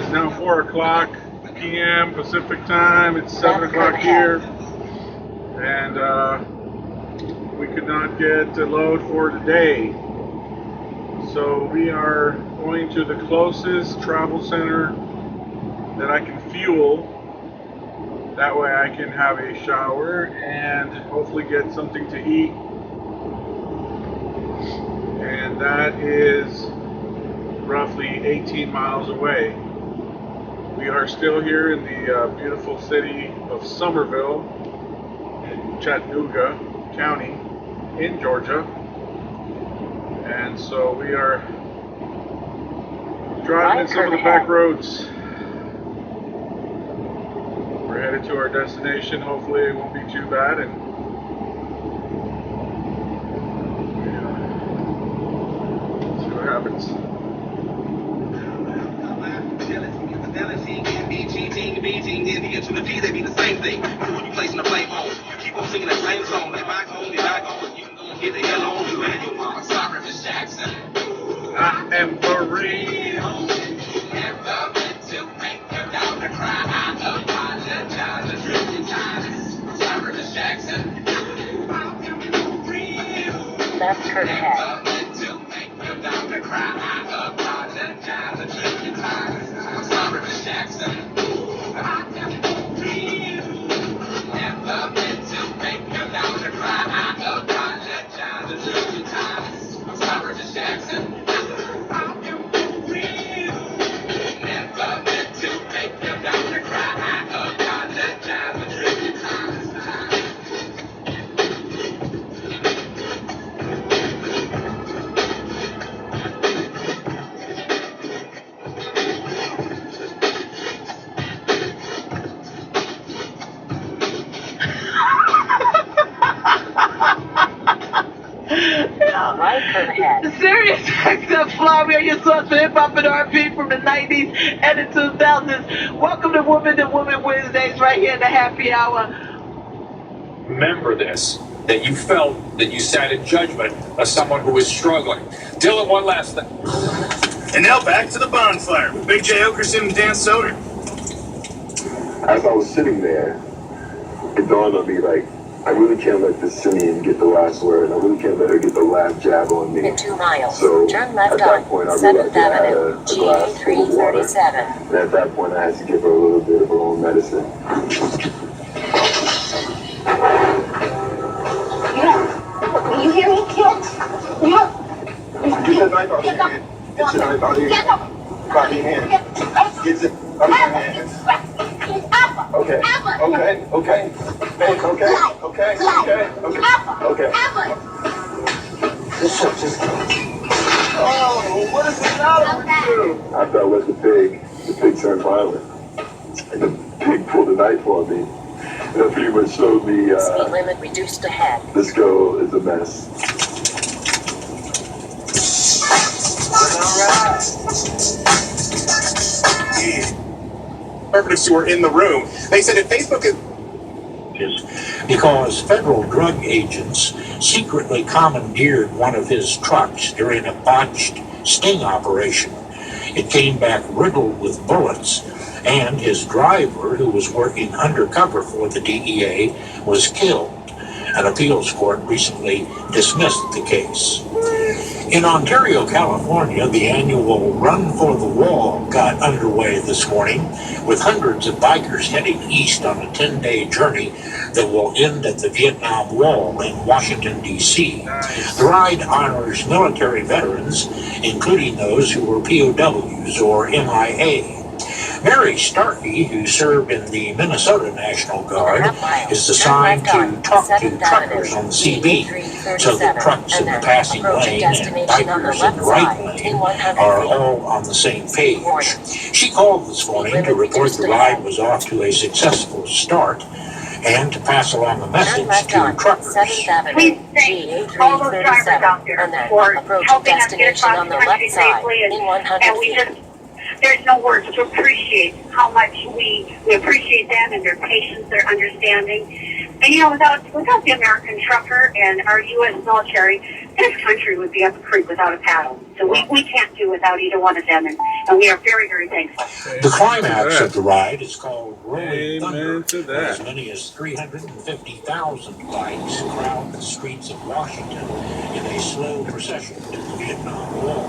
is now 4 o'clock p.m. Pacific time. It's 7 o'clock here. And we could not get a load for today. So we are going to the closest travel center that I can fuel. That way I can have a shower and hopefully get something to eat. And that is roughly 18 miles away. We are still here in the beautiful city of Summerville in Chattanooga County in Georgia. And so we are driving in some of the back roads. We're headed to our destination. Hopefully it won't be too bad. And see what happens. To the P, they be the same thing. When you placing the blame on, you keep on singing that same song. Like back home, you can go and get the hell on you and your mama. Sorry, Miss Jackson. I am for real. Never meant to make your daughter cry. I apologize a trillion times. Sorry, Miss Jackson. I am for real. Left turn ahead. Never meant to make your daughter cry. I apologize a trillion times. Sorry, Miss Jackson. Serious accent fly where your source for hip hop and R&B from the 90s and the 2000s. Welcome to Woman to Woman Wednesdays right here in the happy hour. Remember this, that you felt that you sat in judgment of someone who was struggling. Dylan, one last thing. And now back to the bonfire with Big J. Okerson and Dan Soder. As I was sitting there, it dawned on me, like, I really can't let this Simeon get the last word. I really can't let her get the last jab on me. In 2 miles, so turn left at that on point, I 7th realized I had Avenue, a glass full of water. GA337. And at that point, I had to give her a little bit of her own medicine. You hear me? Get Get that knife out of your hand. Get your knife out of your hand. Out of your hand. Get it out of your hands. Okay. Okay. Okay. Hey, okay. Okay. Okay. Okay. Okay. This shit just. Oh, what is the matter with you? After I let the pig turned violent, and the pig pulled a knife on me. That pretty much showed me. Speed limit reduced ahead. This girl is a mess. Conservatives who were in the room, they said if Facebook is because federal drug agents secretly commandeered one of his trucks during a botched sting operation. It came back riddled with bullets, and his driver, who was working undercover for the DEA, was killed. An appeals court recently dismissed the case. In Ontario, California, the annual Run for the Wall got underway this morning, with hundreds of bikers heading east on a 10-day journey that will end at the Vietnam Wall in Washington, D.C. The ride honors military veterans, including those who were POWs or MIA. Mary Starkey, who served in the Minnesota National Guard, is assigned to talk to truckers on the CB so that trucks in the passing lane and bikers in the right lane are all on the same page. She called this morning to report the ride was off to a successful start and to pass along a message to truckers. Please thank all those drivers out there for helping us get across the country safely, and we just there's no words to appreciate how much we appreciate them and their patience, their understanding. And you know, without the American trucker and our U.S. military, this country would be up a creek without a paddle. So we can't do without either one of them, and we are very, very thankful. The climax of the ride is called Rolling Thunder, where as many as 350,000 bikes crowd the streets of Washington in a slow procession to the Vietnam War.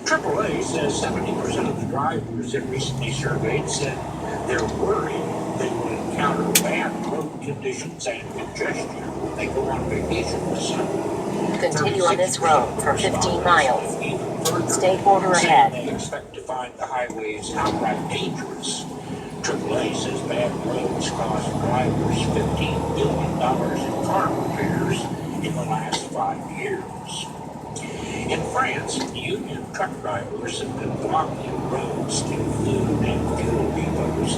AAA says 70% of the drivers it recently surveyed said they're worried they will encounter bad road conditions and congestion when they go on vacation this summer. Continue on this road for 15 miles. Stay quarter ahead. They expect to find the highways outright dangerous. AAA says bad roads cost drivers $15 billion in car repairs in the last 5 years. In France, union truck drivers have been blocking roads to food and fuel depots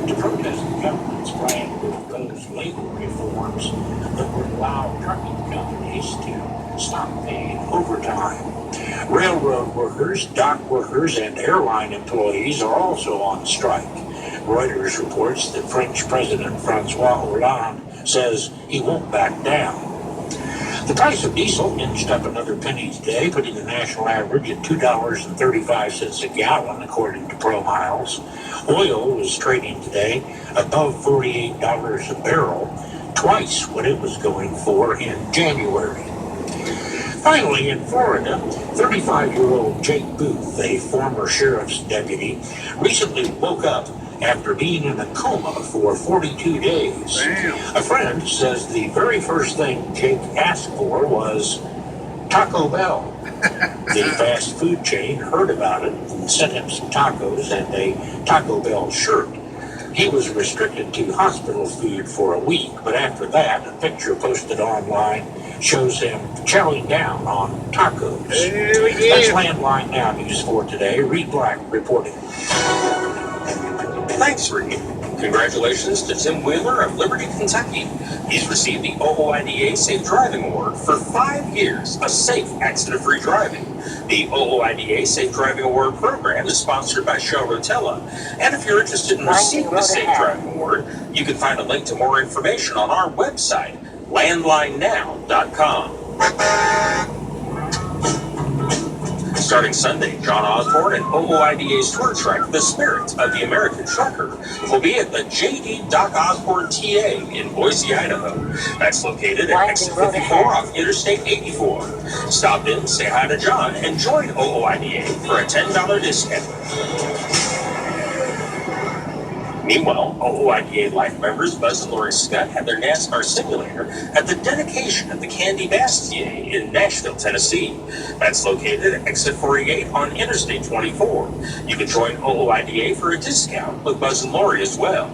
to protest the government's plan to impose labor reforms that would allow trucking companies to stop paying overtime. Railroad workers, dock workers, and airline employees are also on strike. Reuters reports that French President Francois Hollande says he won't back down. The price of diesel inched up another penny today, putting the national average at $2.35 a gallon, according to ProMiles. Oil was trading today above $48 a barrel, twice what it was going for in January. Finally, in Florida, 35-year-old Jake Booth, a former sheriff's deputy, recently woke up after being in a coma for 42 days. Damn. A friend says the very first thing Jake asked for was Taco Bell. The fast food chain heard about it and sent him some tacos and a Taco Bell shirt. He was restricted to hospital food for a week, but after that, a picture posted online shows him chowing down on tacos. That's Landline Now News for today. Reed Black reporting. Thanks, Reed. Congratulations to Tim Wheeler of Liberty, Kentucky. He's received the OOIDA Safe Driving Award for 5 years of safe, accident-free driving. The OOIDA Safe Driving Award program is sponsored by Shell Rotella. And if you're interested in receiving the Safe Driving Award, you can find a link to more information on our website, landlinenow.com. Starting Sunday, John Osborne and OOIDA's tour truck, The Spirit of the American Trucker, will be at the J.D. Doc Osborne TA in Boise, Idaho. That's located at exit 54 off Interstate 84. Stop in, say hi to John, and join OOIDA for a $10 discount. Meanwhile, OOIDA Life members Buzz and Lori Scott had their NASCAR simulator at the dedication of the Candy Bastion in Nashville, Tennessee. That's located at exit 48 on Interstate 24. You can join OOIDA for a discount with Buzz and Lori as well.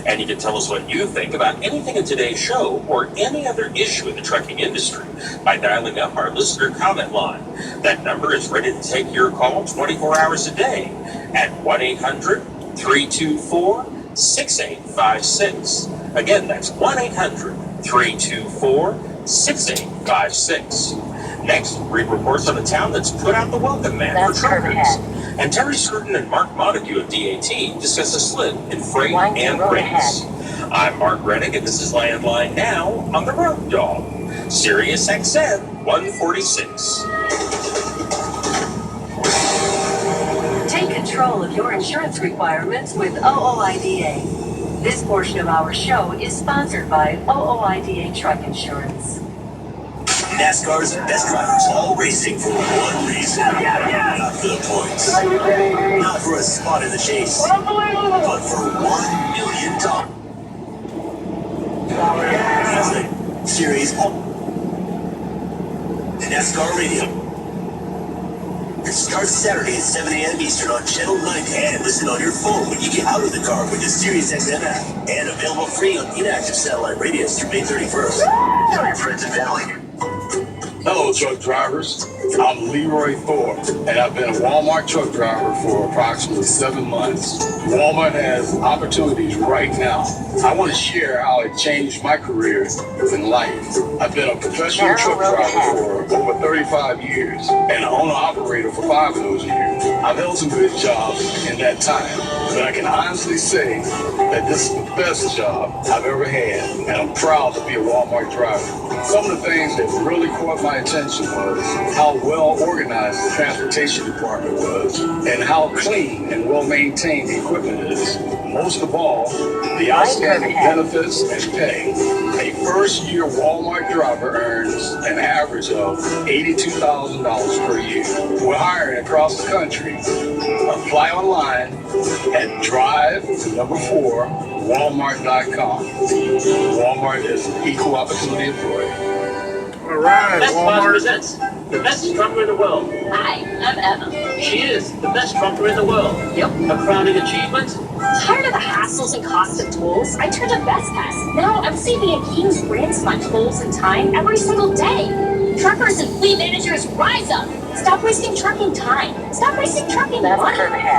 And you can tell us what you think about anything in today's show or any other issue in the trucking industry by dialing up our listener comment line. That number is ready to take your call 24 hours a day at 1-800-324-6856. Again, that's 1-800-324-6856. Next, Reed reports on a town that's put out the welcome mat for truckers. And Terry Scruton and Mark Montague of DAT discuss a slip in freight and rates. I'm Mark Rennick, and this is Landline Now on the Road Dog, Sirius XM 146. Take control of your insurance requirements with OOIDA. This portion of our show is sponsored by OOIDA Truck Insurance. NASCAR's best drivers all racing for one reason. Not for the points. Not for a spot in the chase. But for $1 million. That's the series of NASCAR Radio. It starts Saturday at 7 a.m. Eastern on Channel 90 and listen on your phone when you get out of the car with the Sirius XM app. And available free on inactive satellite radios through May 31st. Tell your friends and family. Hello, truck drivers. I'm Leroy Thorpe, and I've been a Walmart truck driver for approximately 7 months. Walmart has opportunities right now. I want to share how it changed my career in life. I've been a professional truck driver for over 35 years and an owner-operator for 5 of those years. I've held some good jobs in that time, but I can honestly say that this is the best job I've ever had, and I'm proud to be a Walmart driver. Some of the things that really caught my attention was how well organized the transportation department was, and how clean and well maintained the equipment is. Most of all, the outstanding benefits and pay. A first-year Walmart driver earns an average of $82,000 per year. We're hiring across the country. Apply online at drive4walmart.com. Walmart is an equal opportunity employer. All right, Best Buy Walmart. presents the best trucker in the world. Hi, I'm Emma. She is the best trucker in the world. Yep. Her crowning achievement? Tired of the hassles and cost of tolls, I turned to Best Pass. Now I'm saving a king's ransom on tolls and time every single day. Truckers and fleet managers, rise up. Stop wasting trucking time. Stop wasting trucking money.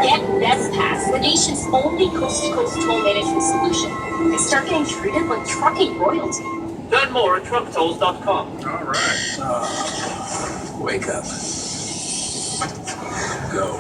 Get Best Pass, the nation's only coast-to-coast toll management solution. And start getting treated like trucking royalty. Learn more at trucktolls.com. All right. Wake up. Go.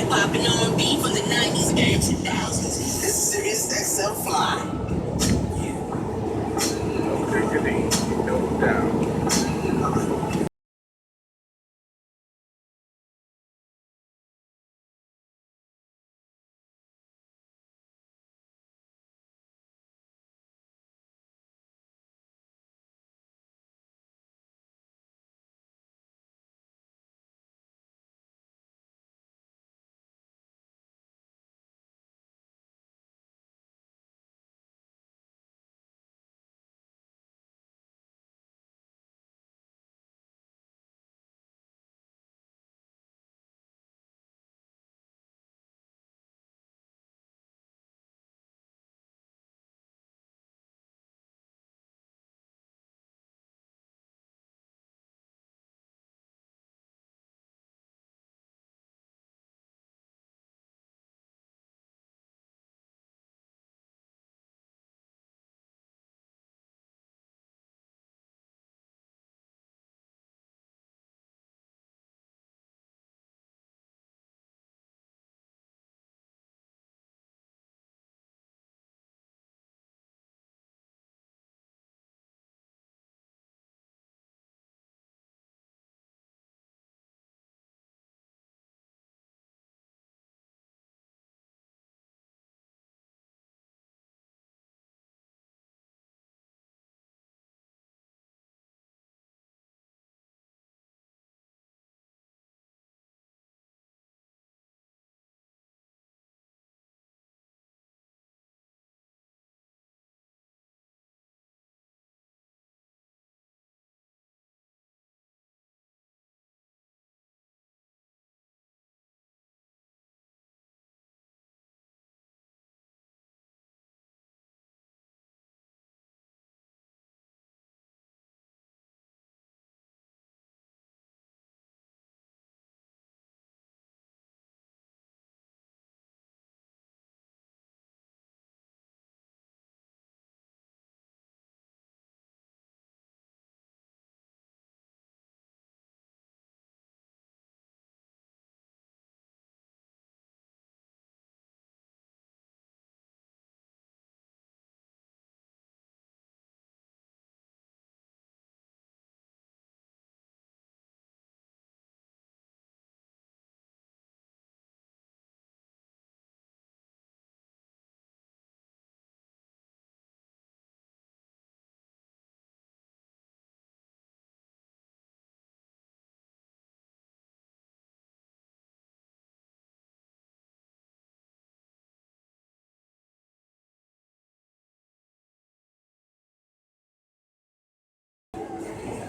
hip hop and R&B from the 90s and 2000s. This is Sirius XM Fly. No diggity, no doubt.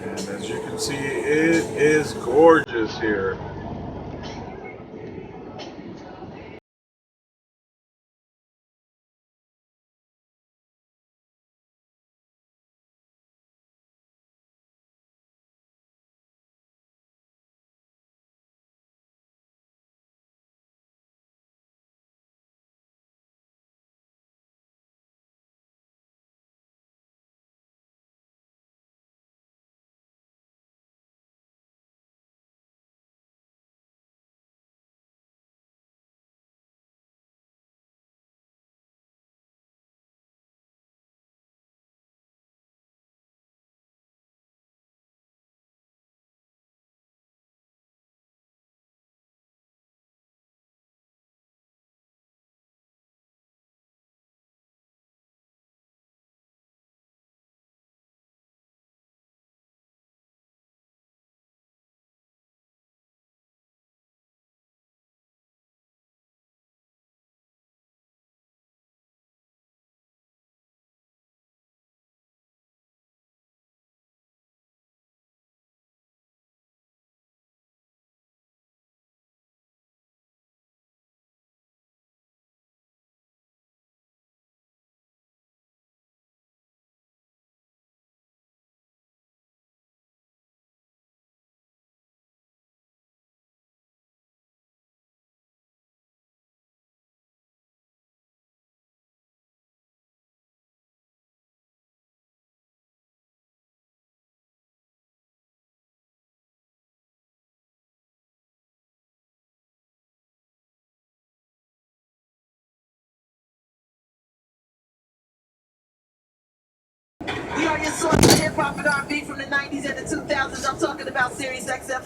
And as you can see, it is gorgeous here.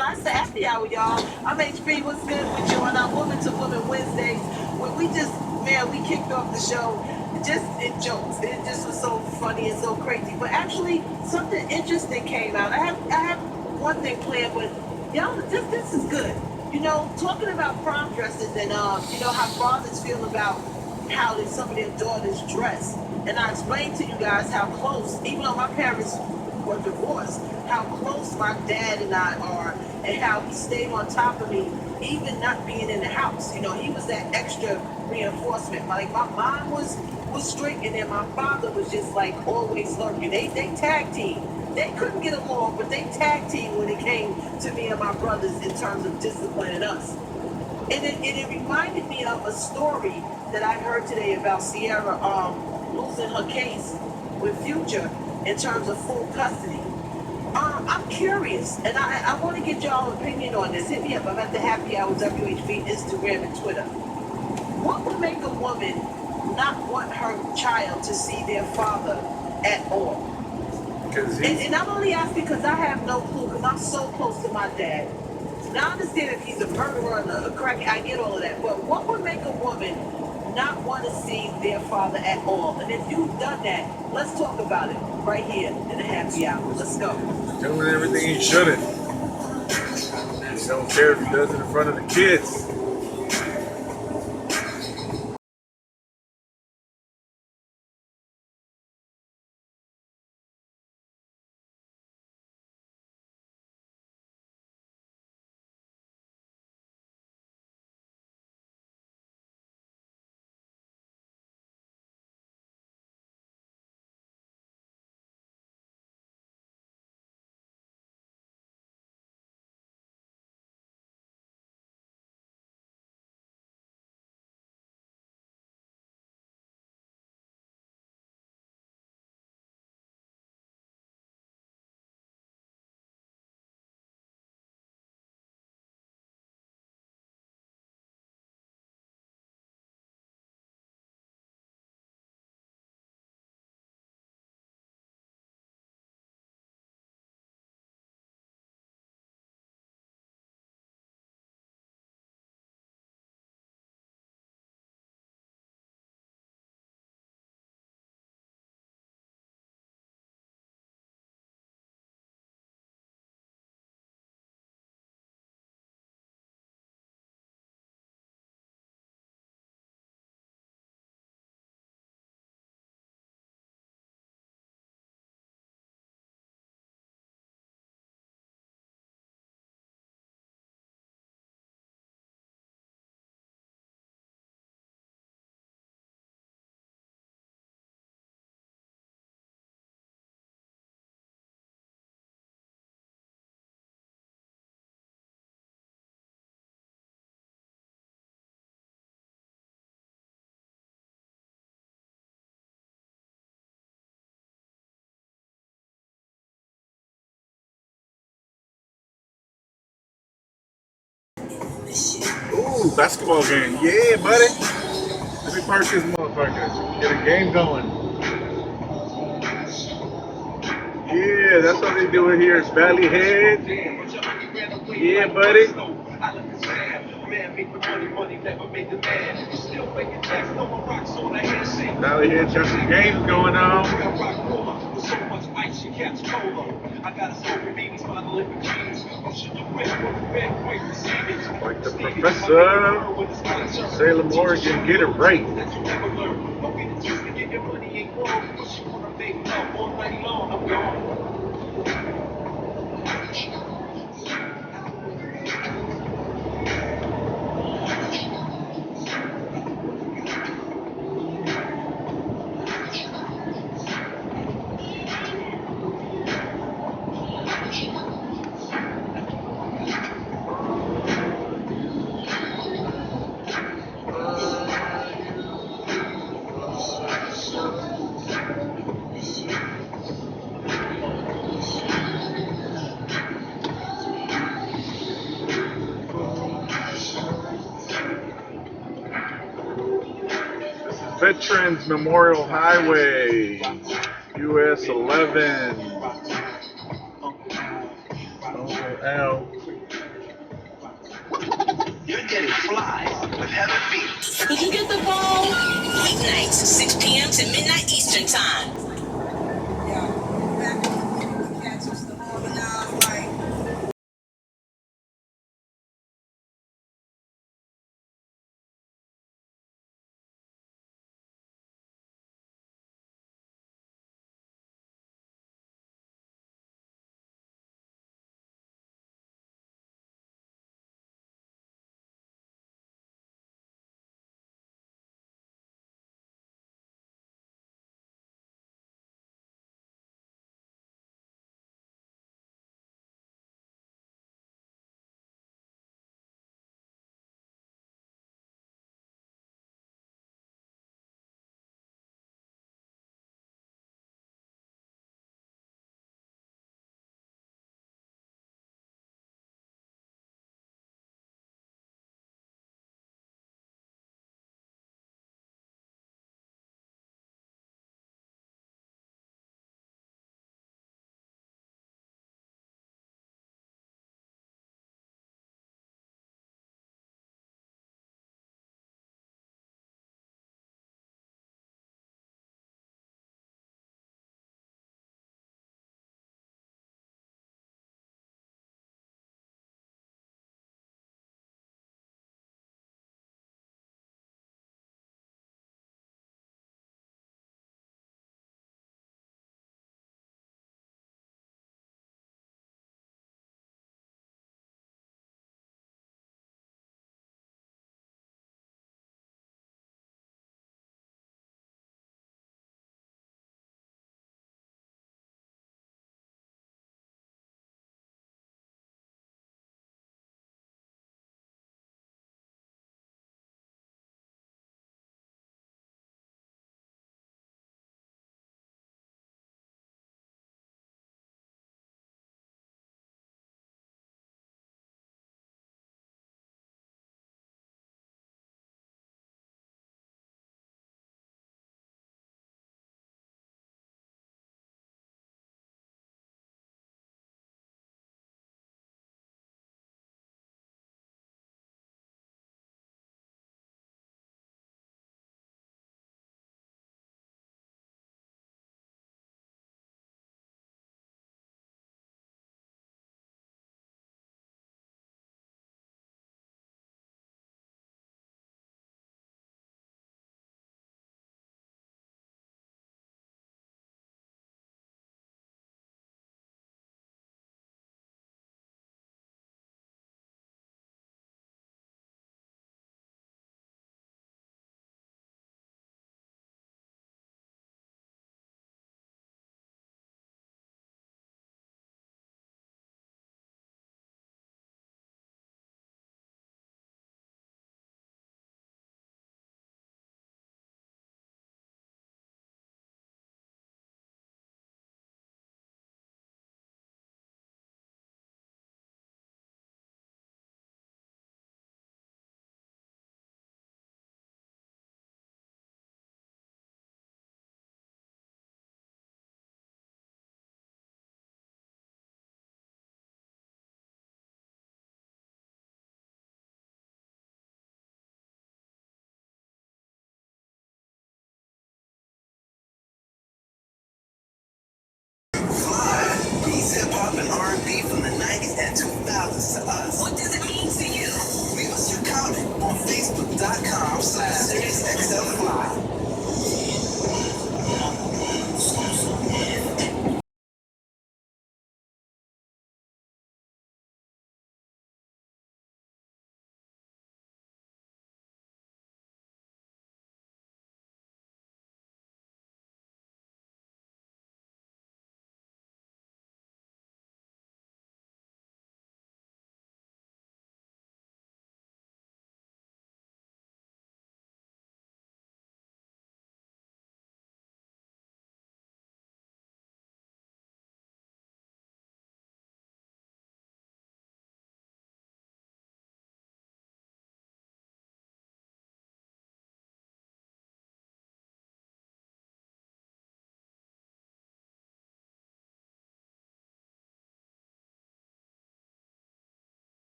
fly. It's the happy hour, y'all. I'm HB. What's good with you on our Woman to Woman Wednesdays? When we just, man, we kicked off the show just in jokes. It just was so funny and so crazy. But actually, something interesting came out. I have one thing planned, but y'all, this is good. You know, talking about prom dresses and you know how fathers feel about how some of their daughters dress. And I explained to you guys how close, even though my parents were divorced, how close my dad and I are, and how he stayed on top of me, even not being in the house. You know, he was that extra reinforcement. Like my mom was strict, and then my father was just like always lurking. They tag team. They couldn't get along, but they tag team when it came to me and my brothers in terms of disciplining us. And it reminded me of a story that I heard today about Sierra losing her case with Future in terms of full custody. I'm curious, and I want to get y'all's opinion on this. Hit me up. I'm at the Happy Hour WHB, Instagram and Twitter. What would make a woman not want her child to see their father at all? And I'm only asking because I have no clue, because I'm so close to my dad. Now I understand if he's a murderer or a crackhead, I get all of that. But what would make a woman not want to see their father at all? And if you've done that, let's talk about it right here in the happy hour. Let's go. Doing everything he shouldn't. He don't care if he does it in front of the kids. Ooh, basketball game. Yeah, buddy. Let me park this motherfucker. Get a game going. Yeah, that's what they do here. It's Valley Head. Yeah, buddy. Valley Head, got some games going on. Like the professor, Salem, Oregon, get it right. Veterans Memorial Highway, US 11. Uncle Al. You're getting fly with Heather B. Did you get the ball? Weeknights, 6 p.m. to midnight Eastern Time. Beats hip hop and R&B from the 90s and 2000s to us. What does it mean to you? Leave us your comment on Facebook.com/SiriusXMFly.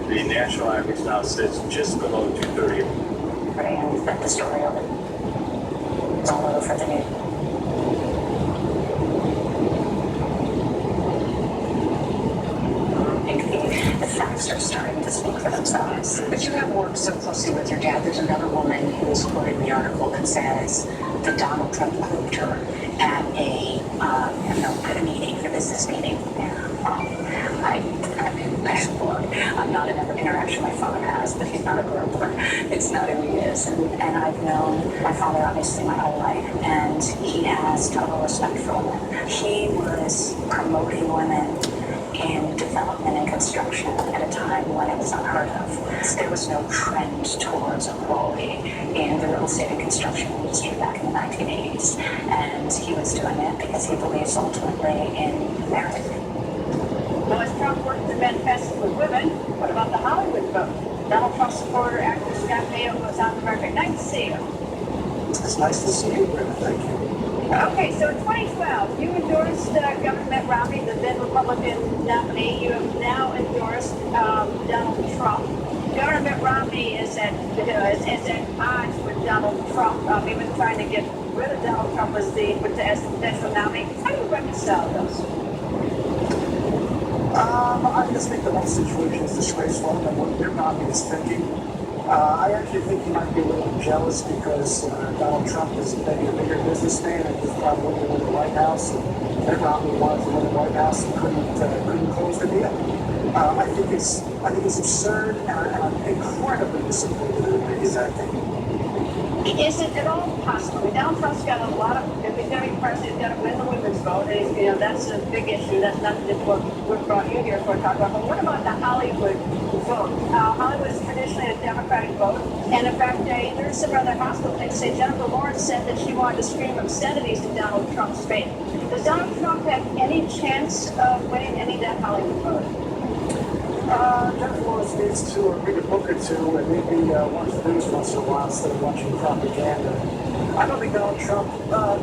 The national average now sits just below 230. And that the story of it. It's all over for the news. The facts are starting to speak for themselves. But you have worked so closely with your dad. There's another woman who is quoted in the article that says that Donald Trump groped her at at a meeting, a business meeting. I'm not in every interaction my father has, but he's not a groper. It's not who he is. And I've known my father obviously my whole life, and he has total respect for women. He was promoting women in development and construction at a time when it was unheard of. There was no trend towards equality in the real estate and construction industry back in the 1980s. And he was doing it because he believes ultimately in merit. Well, as Trump worked to manifest with women, what about the Hollywood vote? Donald Trump supporter actor Scott Baio goes on the record. Nice to see you. It's nice to see you, Brenda. Thank you. Okay, so in 2012, you endorsed Governor Mitt Romney, the then Republican nominee. You have now endorsed Donald Trump. Governor Mitt Romney is at odds with Donald Trump. Even trying to get rid of Donald Trump as the potential nominee. How do you reconcile those? I just think the whole situation is disgraceful and what Mitt Romney is thinking. I actually think he might be a little jealous because Donald Trump is maybe a bigger businessman and he's probably going to win the White House. And Mitt Romney wanted to win the White House and couldn't close the deal. I think it's absurd, and I'm incredibly disappointed in his acting. Is it at all possible? Donald Trump's got a lot of, if he's going to be president, he's got to win the women's vote, and that's a big issue. That's not what we brought you here for to talk about. But what about the Hollywood vote? Hollywood is traditionally a Democratic vote, and in fact, there's some other hospital things say Jennifer Lawrence said that she wanted to scream obscenities in Donald Trump's face. Does Donald Trump have any chance of winning any of that Hollywood vote? Jennifer Lawrence needs to read a book or two and maybe watch the news once in a while instead of watching propaganda. I don't think Donald Trump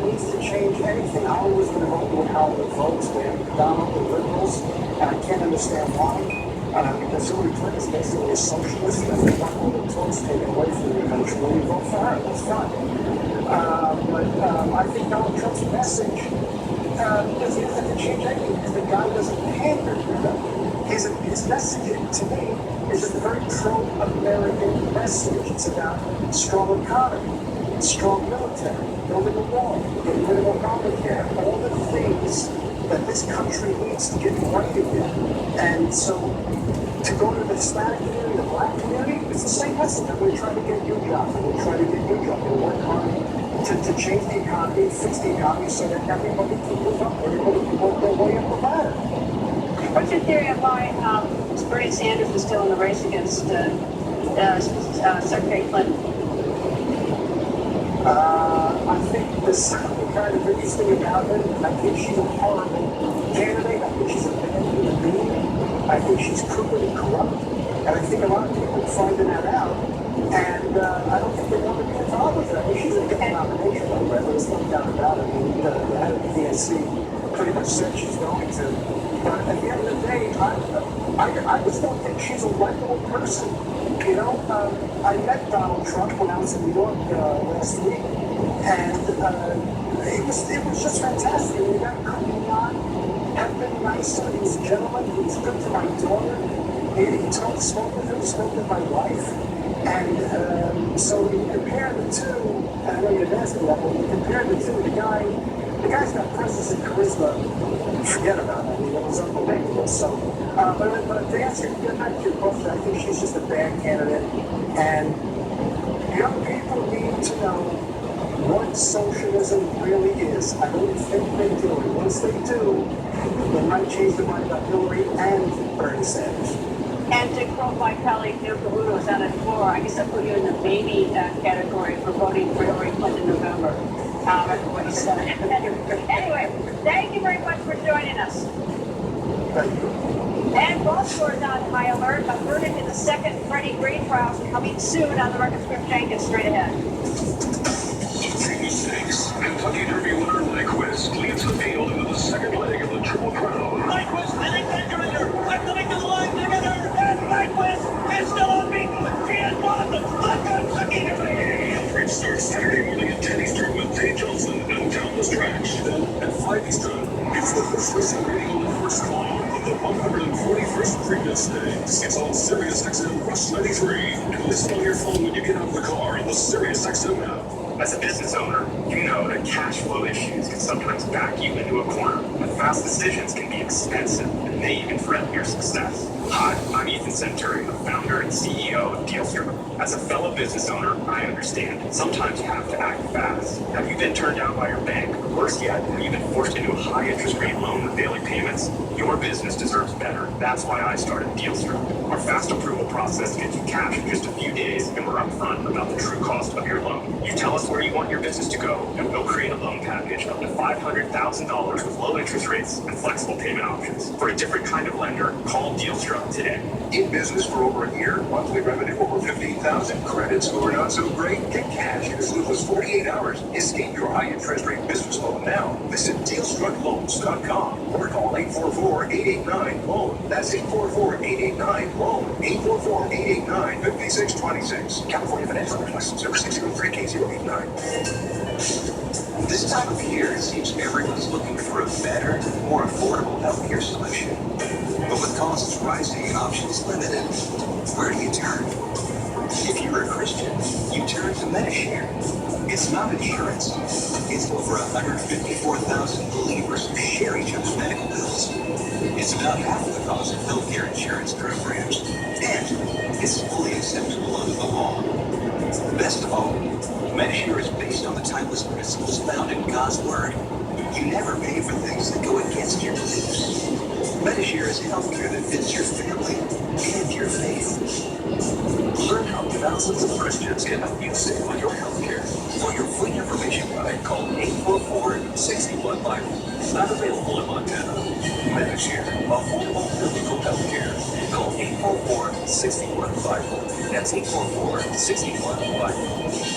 needs to change anything. Hollywood's going to vote with Hollywood votes. They're predominantly liberals, and I can't understand why. Because Hillary Clinton is basically a socialist, and they want all the votes taken away from the country. Well, you vote for her, that's fine. But I think Donald Trump's message doesn't have to change anything because the guy doesn't pander. His messaging, to me, is a very pro-American message. It's about strong economy, strong military, building a wall, getting rid of Obamacare, all the things that this country needs to get right again. And so, to go to the Hispanic community, the black community, it's the same message. And we're trying to get you jobs, and we're trying to get you jobs. We're working hard to change the economy, fix the economy so that everybody can move up, everybody can work their way up the ladder. What's your theory of why Bernie Sanders is still in the race against Secretary Clinton? I think there's something kind of interesting about her. I think she's a horrible candidate. I think she's a bad human being. I think she's crooked and corrupt. And I think a lot of people are finding that out. And I don't think they want to be involved with her. I mean, she's a good nomination, though, there's no doubt about it. I mean, the head of the DNC pretty much said she's going to. But at the end of the day, I just don't think she's a likable person. You know, I met Donald Trump when I was in New York last week, and it was just fantastic. We got coming on, have been nice. He was a gentleman. He was good to my daughter. He spoke with her, spoke with my wife. And so when you compare the two, and I know you're asking that, but when you compare the two, the guy's got presence and charisma. Forget about it. I mean, it was unbelievable. So, but to answer your question, I think she's just a bad candidate. And young people need to know what socialism really is. I don't think they do. And once they do, they might change their mind about Hillary and Bernie Sanders. And to quote my colleague Neil Cavuto was on the floor, I guess I put you in the baby category for voting for Hillary Clinton in November. Anyway, thank you very much for joining us. Thank you. And Baltimore is on high alert. A verdict in the second Freddie Gray trials coming soon on the record script. Jenkins straight ahead. Game 6. Kentucky Derby winner Nyquist leads the field into the second leg of the Triple Crown. Nyquist, I think they're I'm coming to the line together, and Nyquist then at 5 Eastern, it's the Horse Racing Radio Network's call of the 141st Preakness Day. It's on Sirius XM Rush 93, and listen on your phone when you get out of the car on the Sirius XM app. As a business owner, you know that cash flow issues can sometimes back you into a corner, and fast decisions can be expensive and may even threaten your success. Hi, I'm Ethan Centuri, the founder and CEO of Dealstrip. As a fellow business owner, I understand. Sometimes you have to act fast. Have you been turned down by your bank? Or worse yet, have you been forced into a high interest rate loan with daily payments? Your business deserves better. That's why I started Dealstrip. Our fast approval process gets you cash in just a few days, and we're upfront about the true cost of your loan. You tell us where you want your business to go, and we'll create a loan package up to $500,000 with low interest rates and flexible payment options. For a different kind of lender, call Dealstrip today. In business for over a year, monthly revenue over $15,000, credit score not so great, get cash in as little as 48 hours. Escape your high interest rate business loan now. Visit DealstruckLoans.com or call 844-889-LOAN. That's 844-889-LOAN. 844-889-5626. California Financial License number 603K089. This time of year, it seems everyone's looking for a better, more affordable healthcare solution. But with costs rising and options limited, where do you turn? If you're a Christian, you turn to Medishare. It's not insurance. It's over 154,000 believers who share each other's medical bills. It's about half of the cost of healthcare insurance programs. And it's fully acceptable under the law. Best of all, Medishare is based on the timeless principles found in God's Word. You never pay for things that go against your beliefs. Medishare is healthcare that fits your family and your faith. Learn how thousands of Christians can help you save on your healthcare. For your free information guide, call 844-61-BIBLE. Not available in Montana. Medishare, affordable biblical healthcare. Call 844-61-BIBLE. That's 844-61-BIBLE.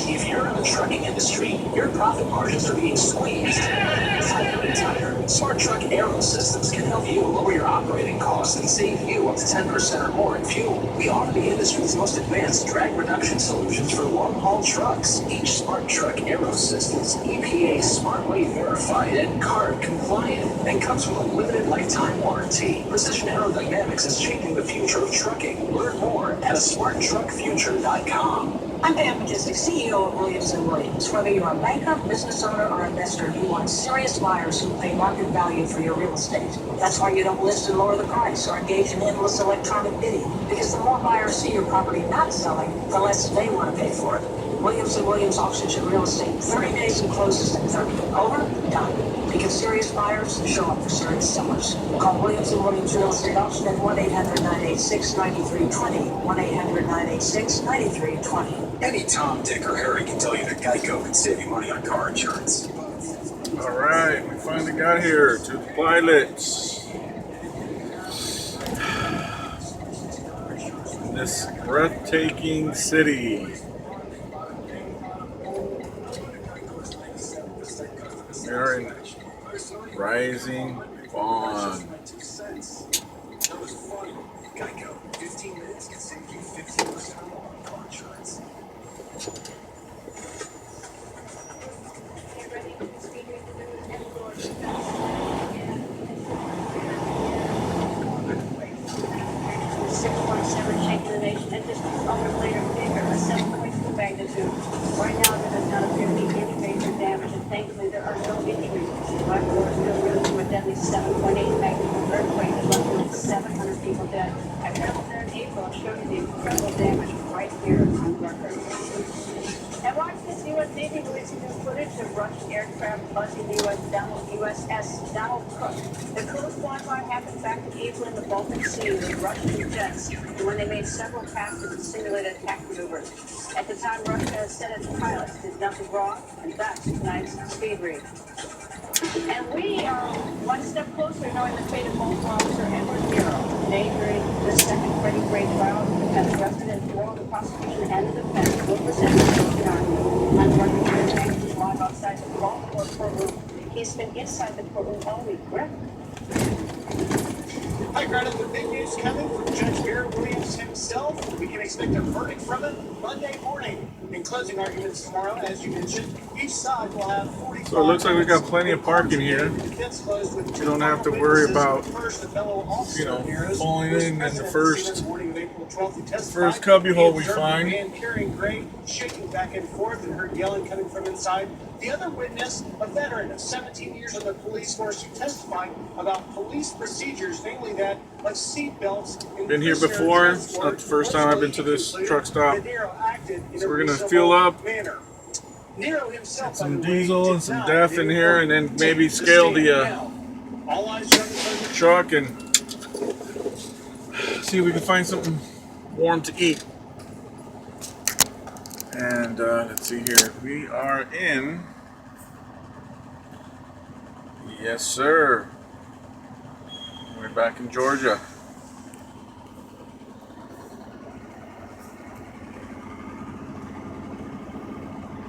If you're in the trucking industry, your profit margins are being squeezed. Tighter and tighter. Smart Truck Aero Systems can help you lower your operating costs and save you up to 10% or more in fuel. We offer the industry's most advanced drag reduction solutions for long-haul trucks. Each Smart Truck Aero System is EPA SmartWay verified and CARB compliant and comes with a limited lifetime warranty. Precision Aerodynamics is changing the future of trucking. Learn more at smarttruckfuture.com. I'm Pam Majestic, CEO of Williams & Williams. Whether you're a banker, business owner, or investor, you want serious buyers who pay market value for your real estate. That's why you don't list and lower the price or engage in endless electronic bidding, because the more buyers see your property not selling, the less they want to pay for it. Williams & Williams auctions your real estate 30 days and closes in 30. Over, done. Because serious buyers show up for serious sellers. Call Williams & Williams Real Estate Auction at 1-800-986-9320. 1-800-986-9320. Any Tom, Dick, or Harry can tell you that Geico can save you money on car insurance. All right, we finally got here to the pilots. In this breathtaking city. We are in Rising Bond. Geico, 15 minutes can save you 15% or more on car insurance. And just over later bigger, a 7.2 magnitude. Right now, there does not appear to be any major damage, and thankfully, there are no injuries. Ecuador is still reeling from a deadly 7.8 magnitude earthquake that left more than 700 people dead. I traveled there in April and showed you the incredible damage right here on record. And watch this U.S. Navy releasing new footage of Russian aircraft buzzing the USS Donald Cook. The coolest flyby happened back in April in the Baltic Sea with Russian jets, and when they made several passes and simulated attack maneuvers. At the time, Russia said its pilots did nothing wrong, and that's tonight's speed read. And we are one step closer to knowing the fate of Postal Officer Edward Nero. Today, during the second Freddie Gray trial, the defense rested and tomorrow the prosecution and the defense will present the argument. On record, Gray is live outside the Baltimore courtroom. He's been inside the courtroom all week. Greg? Hi, Greta. The big news coming from Judge Barrett Williams himself. We can expect a verdict from him Monday morning. In closing arguments tomorrow, as you mentioned, each side will have 45. So it looks like we got plenty of parking here. You don't have to worry about, you know, falling in the first cubby hole we find. Carrying Gray, shaking back and forth, and heard yelling coming from inside. The other witness, a veteran of 17 years on the police force, who testified about police procedures, namely that of seat belts. Been here before. It's not the first time I've been to this truck stop. So we're gonna fill up some diesel and some DEF in here, and then maybe scale the truck and see if we can find something warm to eat. And let's see here. We are in. Yes, sir. We're back in Georgia.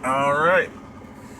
All right.